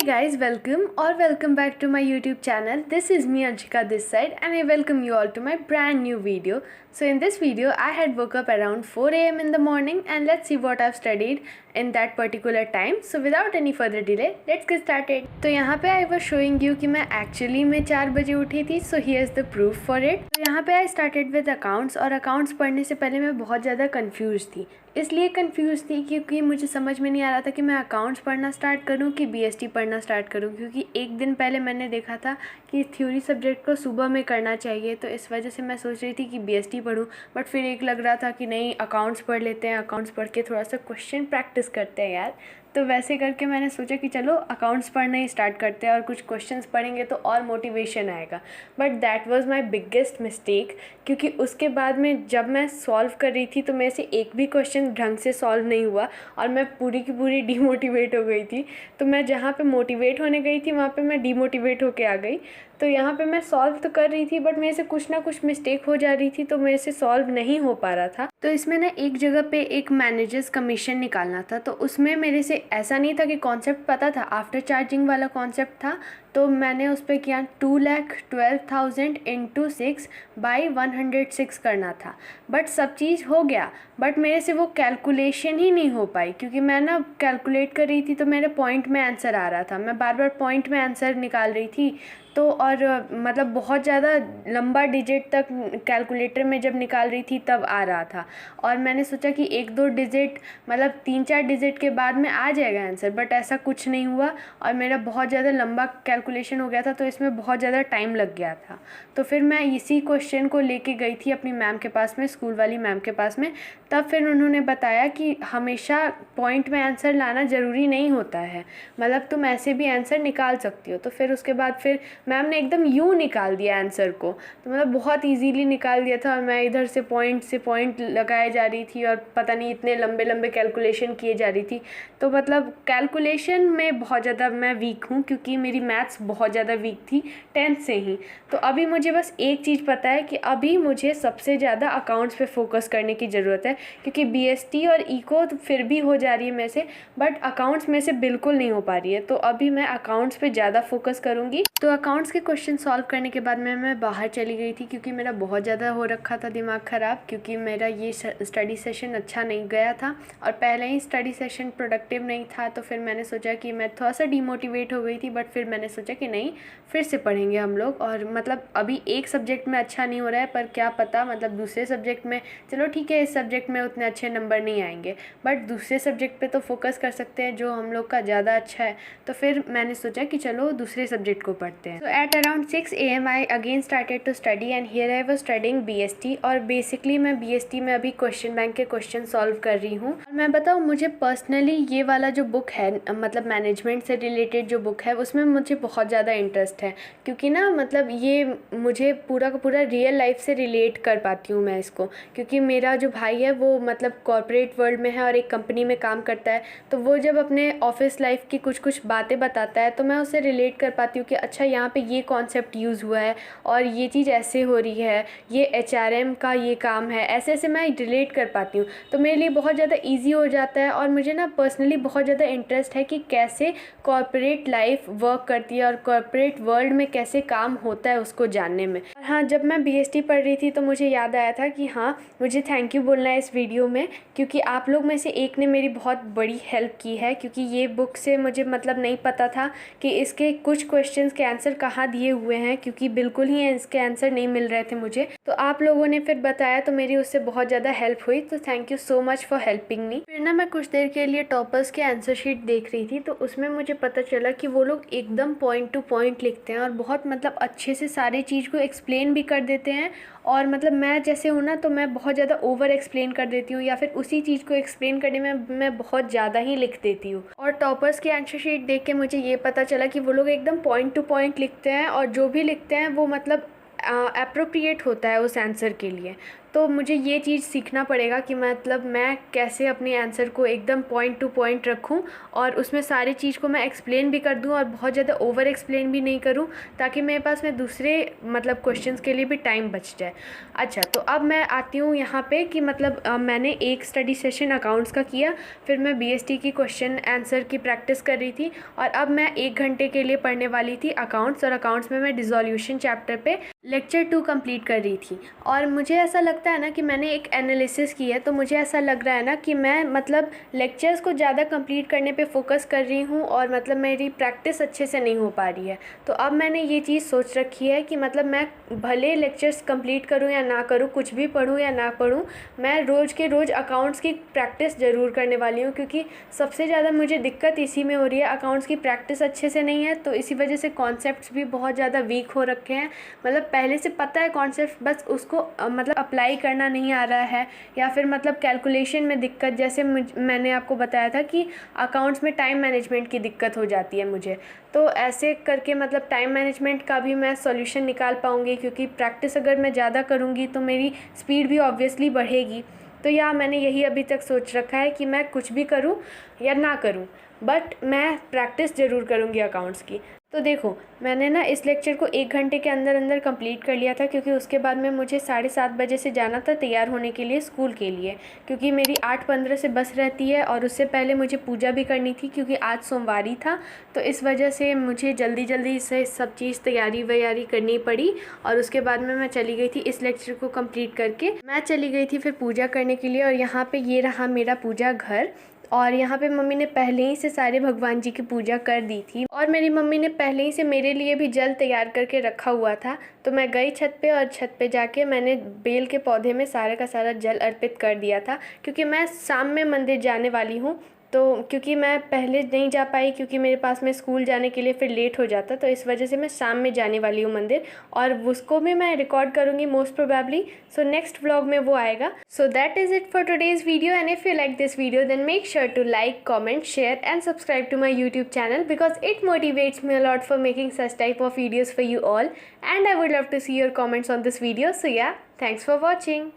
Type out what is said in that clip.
guys, welcome back to my YouTube channel. This is me Anshika this side and I welcome you all to my brand new video. So in this video I had woke up around 4 AM in the morning and let's see what I've studied in that particular time. So without any further delay, let's get started. तो यहाँ पे I was showing you कि मैं actually में 4 बजे उठी थी. So here's the proof for it. तो यहाँ पे I started with accounts और accounts पढ़ने से पहले मैं बहुत ज़्यादा confused थी. इसलिए कंफ्यूज थी क्योंकि मुझे समझ में नहीं आ रहा था कि मैं अकाउंट्स पढ़ना स्टार्ट करूं कि बीएसटी पढ़ना स्टार्ट करूं, क्योंकि एक दिन पहले मैंने देखा था कि थ्योरी सब्जेक्ट को सुबह में करना चाहिए, तो इस वजह से मैं सोच रही थी कि बीएसटी पढूं. बट फिर एक लग रहा था कि नहीं, अकाउंट्स पढ़ लेते हैं, अकाउंट्स पढ़ के थोड़ा सा क्वेश्चन प्रैक्टिस करते हैं यार. तो वैसे करके मैंने सोचा कि चलो अकाउंट्स पढ़ना ही स्टार्ट करते हैं और कुछ क्वेश्चंस पढ़ेंगे तो और मोटिवेशन आएगा. But that was my biggest mistake, क्योंकि उसके बाद में जब मैं सॉल्व कर रही थी तो मेरे से एक भी क्वेश्चन ढंग से सॉल्व नहीं हुआ और मैं पूरी की पूरी डीमोटिवेट हो गई थी. तो मैं जहाँ पे मोटिवेट होने गई थी वहाँ पे मैं डीमोटिवेट होके आ गई. तो यहाँ पे मैं सॉल्व तो कर रही थी बट मेरे से कुछ ना कुछ मिस्टेक हो जा रही थी, तो मेरे से सॉल्व नहीं हो पा रहा था. तो इसमें ना एक जगह पे एक मैनेजर्स कमीशन निकालना था, तो उसमें मेरे से ऐसा नहीं था कि कॉन्सेप्ट पता था, आफ्टर चार्जिंग वाला कॉन्सेप्ट था. तो मैंने उस पर किया 2,12,000 इंटू 6 बाई 106 करना था. बट सब चीज़ हो गया, बट मेरे से वो कैलकुलेशन ही नहीं हो पाई, क्योंकि मैं ना कैलकुलेट कर रही थी तो मेरे पॉइंट में आंसर आ रहा था. मैं बार बार पॉइंट में आंसर निकाल रही थी, तो और मतलब बहुत ज़्यादा लंबा डिजिट तक कैलकुलेटर में जब निकाल रही थी तब आ रहा था. और मैंने सोचा कि 1-2 डिजिट मतलब 3-4 डिजिट के बाद में आ जाएगा आंसर, बट ऐसा कुछ नहीं हुआ और मेरा बहुत ज़्यादा लंबा कैलकुलेशन हो गया था, तो इसमें बहुत ज़्यादा टाइम लग गया था. तो फिर मैं इसी क्वेश्चन को लेके गई थी अपनी मैम के पास में, स्कूल वाली मैम के पास में. तब फिर उन्होंने बताया कि हमेशा पॉइंट में आंसर लाना ज़रूरी नहीं होता है, मतलब तुम ऐसे भी आंसर निकाल सकती हो. तो फिर उसके बाद फिर मैम ने एकदम यूँ निकाल दिया आंसर को, तो मतलब बहुत इजीली निकाल दिया था. और मैं इधर से पॉइंट लगाए जा रही थी और पता नहीं इतने लंबे लंबे कैलकुलेशन किए जा रही थी. तो मतलब कैलकुलेशन में बहुत ज़्यादा मैं वीक हूँ, क्योंकि मेरी मैथ्स बहुत ज़्यादा वीक थी 10th से ही. तो अभी मुझे बस एक चीज़ पता है कि अभी मुझे सबसे ज़्यादा अकाउंट्स पे फोकस करने की ज़रूरत है, क्योंकि बीएसटी और इको तो फिर भी हो जा रही है मेरे से, बट अकाउंट्स में से बिल्कुल नहीं हो पा रही है. तो अभी मैं अकाउंट्स पे ज़्यादा फोकस करूँगी. तो अकाउंट्स के क्वेश्चन सॉल्व करने के बाद मैं बाहर चली गई थी, क्योंकि मेरा बहुत ज़्यादा हो रखा था दिमाग ख़राब, क्योंकि मेरा ये स्टडी सेशन अच्छा नहीं गया था और पहले ही स्टडी सेशन प्रोडक्टिव नहीं था. तो फिर मैंने सोचा कि मैं थोड़ा सा डीमोटिवेट हो गई थी, बट फिर मैंने सोचा कि नहीं, फिर से पढ़ेंगे हम लोग. और मतलब अभी एक सब्जेक्ट में अच्छा नहीं हो रहा है, पर क्या पता मतलब दूसरे सब्जेक्ट में, चलो ठीक है इस सब्जेक्ट में उतने अच्छे नंबर नहीं आएंगे, बट दूसरे सब्जेक्ट पे तो फोकस कर सकते हैं जो हम लोग का ज़्यादा अच्छा है. तो फिर मैंने सोचा कि चलो दूसरे सब्जेक्ट को पढ़ते हैं. तो at around 6 AM I again started to study and here I was studying BST. और बेसिकली मैं बीएसटी में अभी क्वेश्चन बैंक के क्वेश्चन सॉल्व कर रही हूँ. और मैं बताऊँ, मुझे पर्सनली ये वाला जो बुक है, मतलब मैनेजमेंट से रिलेटेड जो बुक है, उसमें मुझे बहुत ज़्यादा इंटरेस्ट है, क्योंकि ना मतलब ये मुझे पूरा का पूरा रियल लाइफ से रिलेट कर पाती हूँ मैं इसको. क्योंकि मेरा जो भाई है वो मतलब कॉर्पोरेट वर्ल्ड में है और एक कंपनी में काम करता है, तो वो जब अपने ऑफिस लाइफ की कुछ बातें बताता है तो मैं उससे रिलेट कर पाती हूँ कि अच्छा यहाँ पे ये कॉन्सेप्ट यूज़ हुआ है और ये चीज़ ऐसे हो रही है, ये HRM का ये काम है, ऐसे ऐसे मैं रिलेट कर पाती हूँ. तो मेरे लिए बहुत ज़्यादा ईजी हो जाता है. और मुझे ना पर्सनली बहुत ज़्यादा इंटरेस्ट है कि कैसे कॉर्पोरेट लाइफ वर्क करती है और कॉर्पोरेट वर्ल्ड में कैसे काम होता है उसको जानने में. और हाँ, जब मैं बीएसटी पढ़ रही थी तो मुझे याद आया था कि हाँ, मुझे थैंक यू बोलना है इस वीडियो में, क्योंकि आप लोग में से एक ने मेरी बहुत बड़ी हेल्प की है. क्योंकि ये बुक से मुझे मतलब नहीं पता था कि इसके कुछ क्वेश्चंस के आंसर कहाँ दिए हुए हैं, क्योंकि बिल्कुल ही इसके आंसर नहीं मिल रहे थे मुझे. तो आप लोगों ने फिर बताया तो मेरी उससे बहुत ज़्यादा हेल्प हुई. तो thank you so much for helping me. फिर ना मैं कुछ देर के लिए टॉपर्स के आंसर शीट देख रही थी, तो उसमें मुझे पता चला कि वो लोग एकदम पॉइंट टू पॉइंट लिखते हैं और बहुत मतलब अच्छे से सारी चीज़ को एक्सप्लेन भी कर देते हैं. और मतलब मैं जैसे हूँ ना, तो मैं बहुत ज़्यादा ओवर एक्सप्लेन कर देती हूँ, या फिर उसी चीज़ को एक्सप्लेन करने में मैं बहुत ज़्यादा ही लिख देती हूँ. और टॉपर्स की आंसर शीट देख के मुझे ये पता चला कि वो लोग एकदम पॉइंट टू पॉइंट लिखते हैं और जो भी लिखते हैं वो मतलब अप्रोप्रिएट होता है उस आंसर के लिए. तो मुझे ये चीज़ सीखना पड़ेगा कि मतलब मैं कैसे अपने आंसर को एकदम पॉइंट टू पॉइंट रखूं और उसमें सारी चीज़ को मैं एक्सप्लेन भी कर दूं और बहुत ज़्यादा ओवर एक्सप्लेन भी नहीं करूं, ताकि मेरे पास में दूसरे मतलब क्वेश्चंस के लिए भी टाइम बच जाए। अच्छा, तो अब मैं आती हूँ यहाँ पे कि मतलब मैंने एक स्टडी सेशन अकाउंट्स का किया, फिर मैं बीएसटी की क्वेश्चन आंसर की प्रैक्टिस कर रही थी, और अब मैं 1 घंटे के लिए पढ़ने वाली थी अकाउंट्स, और अकाउंट्स में मैं डिसोल्यूशन चैप्टर पे लेक्चर 2 कंप्लीट कर रही थी। और मुझे ऐसा लगता है ना कि मैंने एक एनालिसिस की है, तो मुझे ऐसा लग रहा है ना कि मैं मतलब लेक्चर्स को ज़्यादा कंप्लीट करने पे फोकस कर रही हूँ और मतलब मेरी प्रैक्टिस अच्छे से नहीं हो पा रही है। तो अब मैंने ये चीज़ सोच रखी है कि मतलब मैं भले लेक्चर्स कंप्लीट करूँ या ना करूँ, कुछ भी पढूँ या ना पढूँ, मैं रोज़ के रोज़ अकाउंट्स की प्रैक्टिस ज़रूर करने वाली हूँ, क्योंकि सबसे ज़्यादा मुझे दिक्कत इसी में हो रही है, अकाउंट्स की प्रैक्टिस अच्छे से नहीं है, तो इसी वजह से कॉन्सेप्ट्स भी बहुत ज़्यादा वीक हो रखे हैं। मतलब पहले से पता है कॉन्सेप्ट, बस उसको मतलब अप्लाई करना नहीं आ रहा है, या फिर मतलब कैलकुलेशन में दिक्कत, जैसे मैंने आपको बताया था कि अकाउंट्स में टाइम मैनेजमेंट की दिक्कत हो जाती है मुझे। तो ऐसे करके मतलब टाइम मैनेजमेंट का भी मैं सॉल्यूशन निकाल पाऊँगी, क्योंकि प्रैक्टिस अगर मैं ज़्यादा करूँगी तो मेरी स्पीड भी ऑब्वियसली बढ़ेगी। तो या मैंने यही अभी तक सोच रखा है कि मैं कुछ भी करूँ या ना करूँ, बट मैं प्रैक्टिस ज़रूर करूँगी अकाउंट्स की। तो देखो, मैंने ना इस लेक्चर को 1 घंटे के अंदर अंदर कंप्लीट कर लिया था, क्योंकि उसके बाद में मुझे 7:30 बजे से जाना था तैयार होने के लिए स्कूल के लिए, क्योंकि मेरी 8:15 से बस रहती है, और उससे पहले मुझे पूजा भी करनी थी, क्योंकि आज सोमवारी था। तो इस वजह से मुझे जल्दी जल्दी से सब चीज़ तैयारी वैयारी करनी पड़ी, और उसके बाद में मैं चली गई थी इस लेक्चर को कंप्लीट करके। मैं चली गई थी फिर पूजा करने के लिए, और यहाँ पे ये रहा मेरा पूजा घर, और यहाँ पे मम्मी ने पहले ही से सारे भगवान जी की पूजा कर दी थी, और मेरी मम्मी ने पहले ही से मेरे लिए भी जल तैयार करके रखा हुआ था। तो मैं गई छत पे, और छत पे जाके मैंने बेल के पौधे में सारा का सारा जल अर्पित कर दिया था, क्योंकि मैं शाम में मंदिर जाने वाली हूँ। तो क्योंकि मैं पहले नहीं जा पाई, क्योंकि मेरे पास में स्कूल जाने के लिए फिर लेट हो जाता, तो इस वजह से मैं शाम में जाने वाली हूँ मंदिर, और उसको भी मैं रिकॉर्ड करूँगी most probably. So next vlog में वो आएगा। So that is it for today's video, and if you like this video then make sure to like, comment, share and subscribe to my YouTube channel, because it motivates me a lot for making such type of videos for you all, and I would love to see your comments on this video. So yeah, thanks for watching.